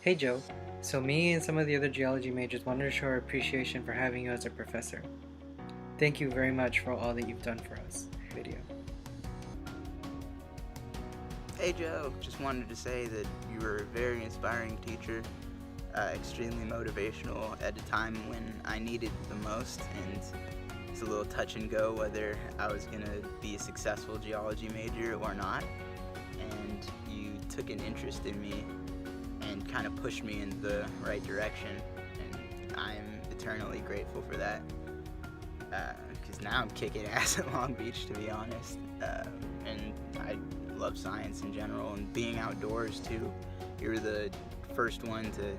Hey Joe, so me and some of the other geology majors wanted to show our appreciation for having you as a professor. Thank you very much for all that you've done for us. Video. Hey Joe, just wanted to say that you were a very inspiring teacher, extremely motivational at a time when I needed it the most, and it's a little touch and go whether I was going to be a successful geology major or not, and you took an interest in me and kind of pushed me in the right direction, and I'm eternally grateful for that, because now I'm kicking ass at Long Beach, to be honest, and I love science in general and being outdoors too. You were the first one to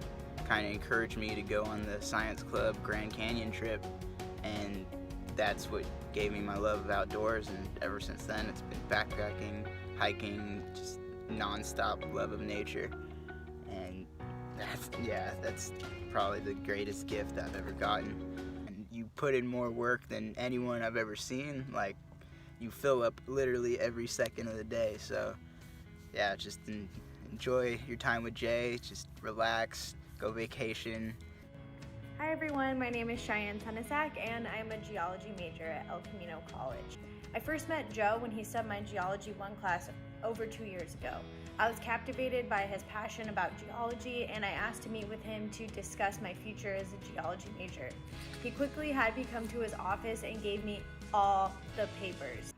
kind of encourage me to go on the Science Club Grand Canyon trip, and that's what gave me my love of outdoors, and ever since then it's been backpacking, hiking, just non-stop love of nature. And that's probably the greatest gift I've ever gotten. And you put in more work than anyone I've ever seen. Like, you fill up literally every second of the day. So yeah, just enjoy your time with Jay, just relax, go vacation. Hi everyone, my name is Cheyenne Tunasak and I'm a geology major at El Camino College. I first met Joe when he subbed my Geology 1 class over 2 years ago. I was captivated by his passion about geology, and I asked to meet with him to discuss my future as a geology major. He quickly had me come to his office and gave me all the papers.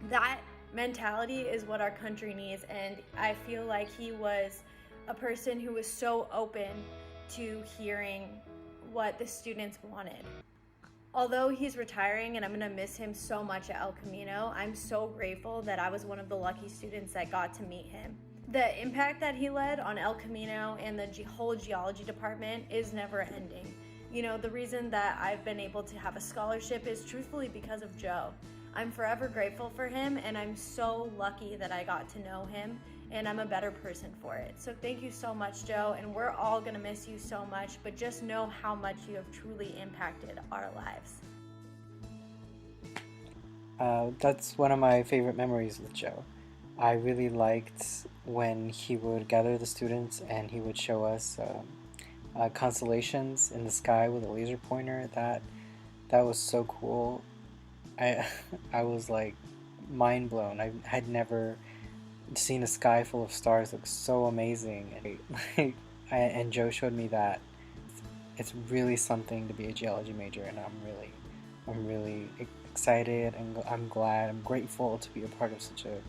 That mentality is what our country needs, and I feel like he was a person who was so open to hearing what the students wanted. Although he's retiring and I'm gonna miss him so much at El Camino, I'm so grateful that I was one of the lucky students that got to meet him. The impact that he led on El Camino and the whole geology department is never ending. You know, the reason that I've been able to have a scholarship is truthfully because of Joe. I'm forever grateful for him, and I'm so lucky that I got to know him, and I'm a better person for it. So thank you so much, Joe, and we're all gonna miss you so much, but just know how much you have truly impacted our lives. That's one of my favorite memories with Joe. I really liked when he would gather the students and he would show us constellations in the sky with a laser pointer. That was so cool. I I was like mind blown. I had never seen a sky full of stars look so amazing, and Joe showed me that it's really something to be a geology major, and I'm really excited, and I'm glad, I'm grateful to be a part of such a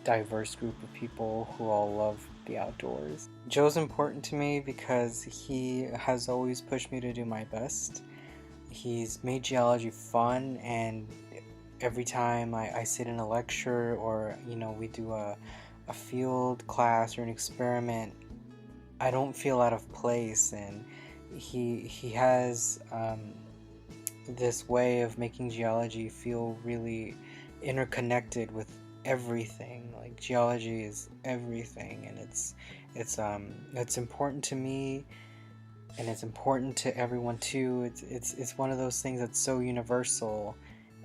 diverse group of people who all love the outdoors. Joe's important to me because he has always pushed me to do my best. He's made geology fun, and every time I sit in a lecture, or we do a field class or an experiment, I don't feel out of place, and he has this way of making geology feel really interconnected with everything. Like, geology is everything, and it's important to me, and it's important to everyone too. It's one of those things that's so universal,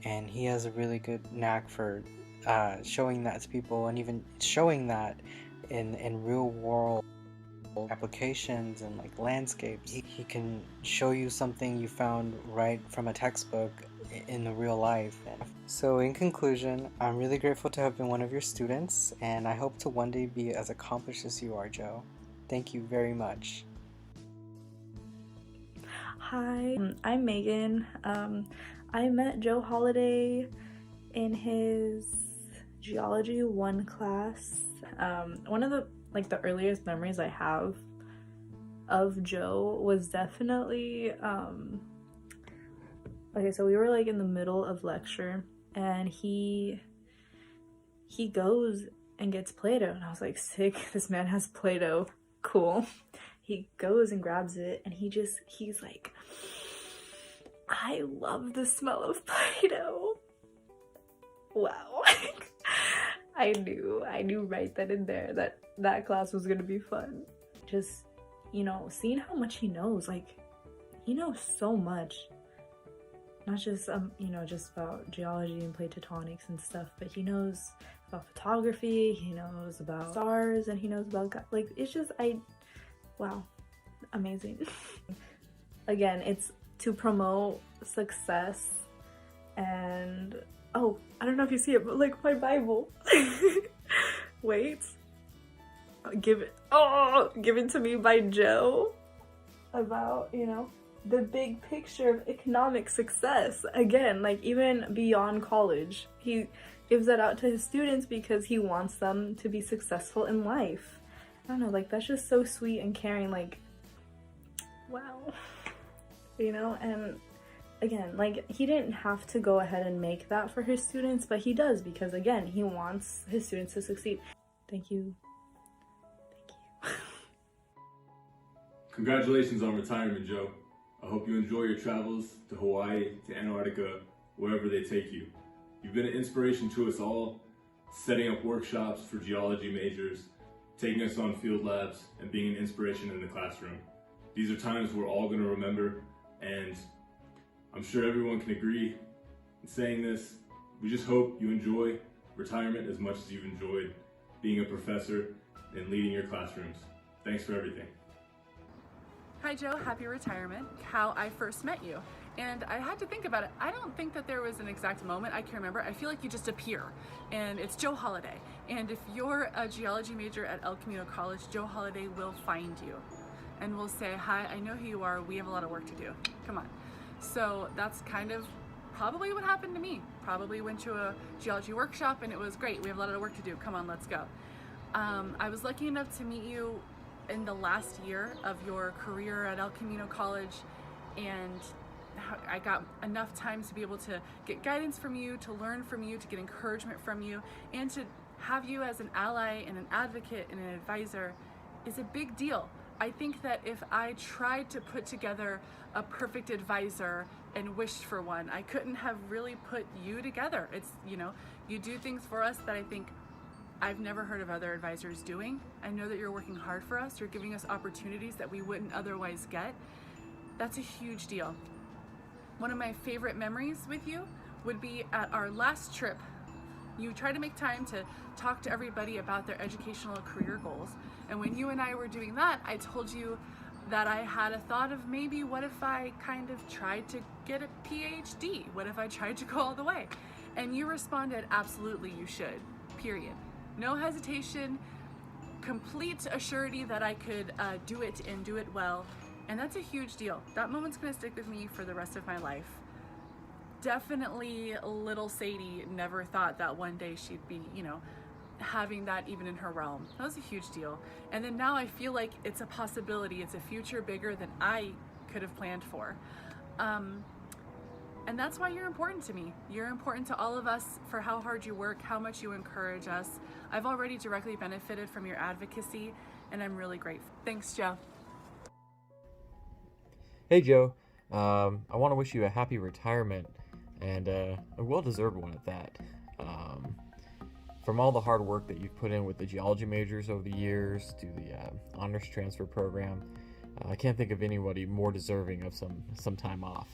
and he has a really good knack for showing that to people, and even showing that in real world applications and like landscapes. He can show you something you found right from a textbook in the real life. So in conclusion, I'm really grateful to have been one of your students, and I hope to one day be as accomplished as you are, Joe. Thank you very much. Hi, I'm Megan. I met Joe Holiday in his Geology 1 class. One of the earliest memories I have of Joe was definitely okay, so we were like in the middle of lecture, and he goes and gets Play-Doh, and I was like, sick, this man has Play-Doh, cool. He goes and grabs it, and he's like, I love the smell of Play-Doh. Wow. I knew right then and there that class was gonna be fun. Just, seeing how much he knows, like, he knows so much. Not just, just about geology and plate tectonics and stuff, but he knows about photography, he knows about stars, and he knows about God. Like, it's just, wow, amazing. Again, it's to promote success and, oh, I don't know if you see it, but like my Bible. Wait. Given to me by Joe about, you know, the big picture of economic success. Again, like even beyond college, he gives that out to his students because he wants them to be successful in life. I don't know, like that's just so sweet and caring, like, wow. You know, and again, like he didn't have to go ahead and make that for his students, but he does because again, he wants his students to succeed. Thank you. Thank you. Congratulations on retirement, Joe. I hope you enjoy your travels to Hawaii, to Antarctica, wherever they take you. You've been an inspiration to us all, setting up workshops for geology majors, taking us on field labs, and being an inspiration in the classroom. These are times we're all going to remember, and I'm sure everyone can agree in saying this. We just hope you enjoy retirement as much as you've enjoyed being a professor and leading your classrooms. Thanks for everything. Hi Joe, happy retirement. How I first met you. And I had to think about it. I don't think that there was an exact moment I can remember. I feel like you just appear, and it's Joe Holiday. And if you're a geology major at El Camino College, Joe Holiday will find you and will say, hi, I know who you are. We have a lot of work to do. Come on. So that's kind of probably what happened to me. Probably went to a geology workshop and it was great. We have a lot of work to do. Come on, let's go. I was lucky enough to meet you in the last year of your career at El Camino College, and I got enough time to be able to get guidance from you, to learn from you, to get encouragement from you, and to have you as an ally and an advocate and an advisor is a big deal. I think that if I tried to put together a perfect advisor and wished for one, I couldn't have really put you together. It's, you know, you do things for us that I think I've never heard of other advisors doing. I know that you're working hard for us. You're giving us opportunities that we wouldn't otherwise get. That's a huge deal. One of my favorite memories with you would be at our last trip. You tried to make time to talk to everybody about their educational career goals. And when you and I were doing that, I told you that I had a thought of maybe what if I kind of tried to get a PhD? What if I tried to go all the way? And you responded, absolutely you should, period. No hesitation, complete assurity that I could do it and do it well. And that's a huge deal. That moment's gonna stick with me for the rest of my life. Definitely little Sadie never thought that one day she'd be, you know, having that even in her realm. That was a huge deal. And then now I feel like it's a possibility. It's a future bigger than I could have planned for. And that's why you're important to me. You're important to all of us for how hard you work, how much you encourage us. I've already directly benefited from your advocacy, and I'm really grateful. Thanks, Joe. Hey Joe, I want to wish you a happy retirement, and a well-deserved one at that. From all the hard work that you've put in with the geology majors over the years to the honors transfer program, I can't think of anybody more deserving of some time off.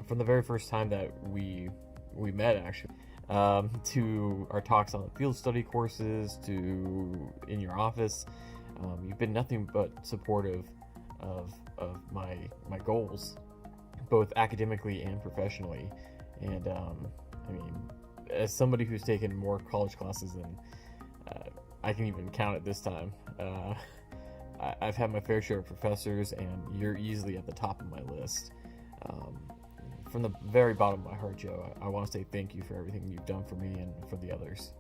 From the very first time that we met, actually, to our talks on the field study courses, to in your office, you've been nothing but supportive of my goals, both academically and professionally. And I mean, as somebody who's taken more college classes than I can even count at this time, I've had my fair share of professors, and you're easily at the top of my list. From the very bottom of my heart, Joe, I want to say thank you for everything you've done for me and for the others.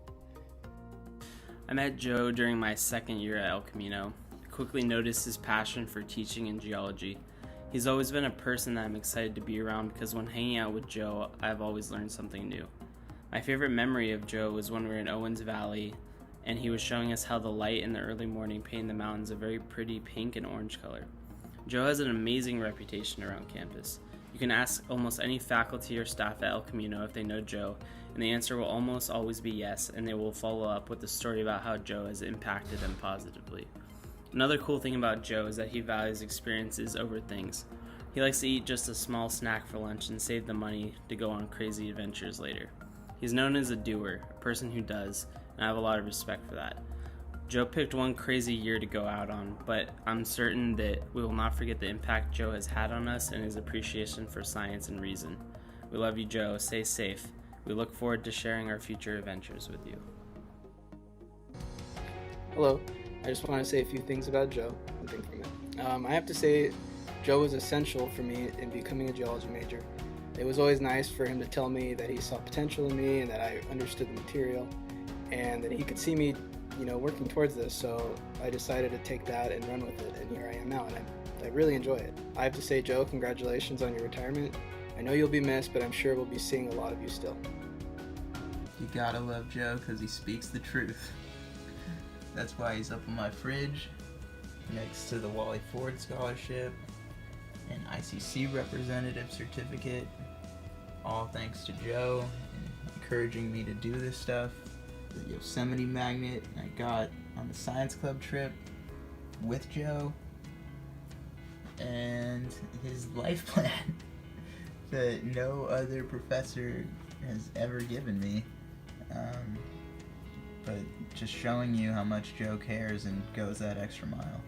I met Joe during my second year at El Camino. I quickly noticed his passion for teaching in geology. He's always been a person that I'm excited to be around because when hanging out with Joe, I've always learned something new. My favorite memory of Joe was when we were in Owens Valley and he was showing us how the light in the early morning painted the mountains a very pretty pink and orange color. Joe has an amazing reputation around campus. You can ask almost any faculty or staff at El Camino if they know Joe, and the answer will almost always be yes, and they will follow up with a story about how Joe has impacted them positively. Another cool thing about Joe is that he values experiences over things. He likes to eat just a small snack for lunch and save the money to go on crazy adventures later. He's known as a doer, a person who does, and I have a lot of respect for that. Joe picked one crazy year to go out on, but I'm certain that we will not forget the impact Joe has had on us and his appreciation for science and reason. We love you, Joe. Stay safe. We look forward to sharing our future adventures with you. Hello. I just want to say a few things about Joe. Something from it. I have to say, Joe was essential for me in becoming a geology major. It was always nice for him to tell me that he saw potential in me and that I understood the material and that he could see me, working towards this. So I decided to take that and run with it, and here I am now, and I really enjoy it. I have to say, Joe, congratulations on your retirement. I know you'll be missed, but I'm sure we'll be seeing a lot of you still. You gotta love Joe because he speaks the truth. That's why he's up on my fridge next to the Wally Ford Scholarship and ICC representative certificate. All thanks to Joe and encouraging me to do this stuff. The Yosemite magnet I got on the science club trip with Joe, and his life plan that no other professor has ever given me. But just showing you how much Joe cares and goes that extra mile.